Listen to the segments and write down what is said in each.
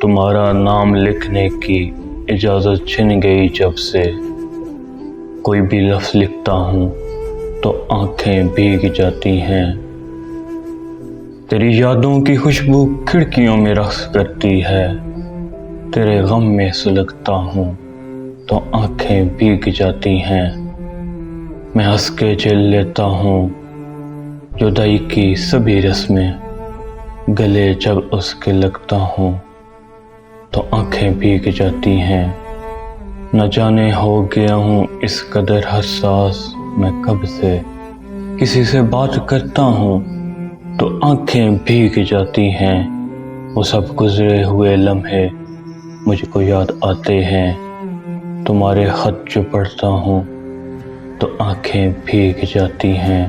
تمہارا نام لکھنے کی اجازت چھن گئی جب سے، کوئی بھی لفظ لکھتا ہوں تو آنکھیں بھیگ جاتی ہیں۔ تیری یادوں کی خوشبو کھڑکیوں میں رقص کرتی ہے، تیرے غم میں سلگتا ہوں تو آنکھیں بھیگ جاتی ہیں۔ میں ہنس کے جھیل لیتا ہوں جدائی کی سبھی رسمیں، گلے جب اس کے لگتا ہوں تو آنکھیں بھیگ جاتی ہیں۔ نہ جانے ہو گیا ہوں اس قدر حساس میں کب سے، کسی سے بات کرتا ہوں تو آنکھیں بھیگ جاتی ہیں۔ وہ سب گزرے ہوئے لمحے مجھ کو یاد آتے ہیں، تمہارے خط جو پڑھتا ہوں تو آنکھیں بھیگ جاتی ہیں۔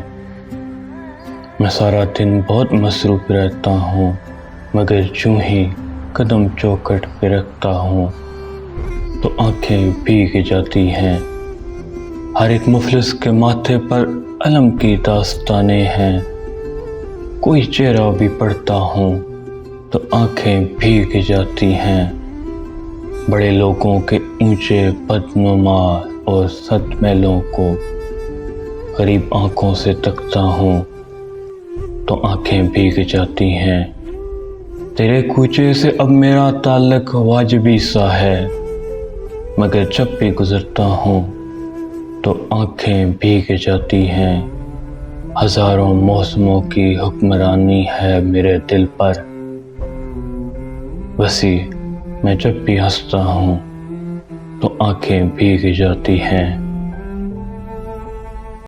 میں سارا دن بہت مصروف رہتا ہوں، مگر جوں ہی قدم چوکھٹ پہ رکھتا ہوں تو آنکھیں بھیگ جاتی ہیں۔ ہر ایک مفلس کے ماتھے پر الم کی داستانیں ہیں، کوئی چہرہ بھی پڑھتا ہوں تو آنکھیں بھیگ جاتی ہیں۔ بڑے لوگوں کے اونچے بدنما اور صد میلوں کو غریب آنکھوں سے تکتا ہوں تو آنکھیں بھیگ جاتی ہیں۔ تیرے کوچے سے اب میرا تعلق واجبی سا ہے، مگر جب بھی گزرتا ہوں تو آنکھیں بھیگ جاتی ہیں۔ ہزاروں موسموں کی حکمرانی ہے میرے دل پر، وسیع میں جب بھی ہنستا ہوں تو آنکھیں بھیگ جاتی ہیں۔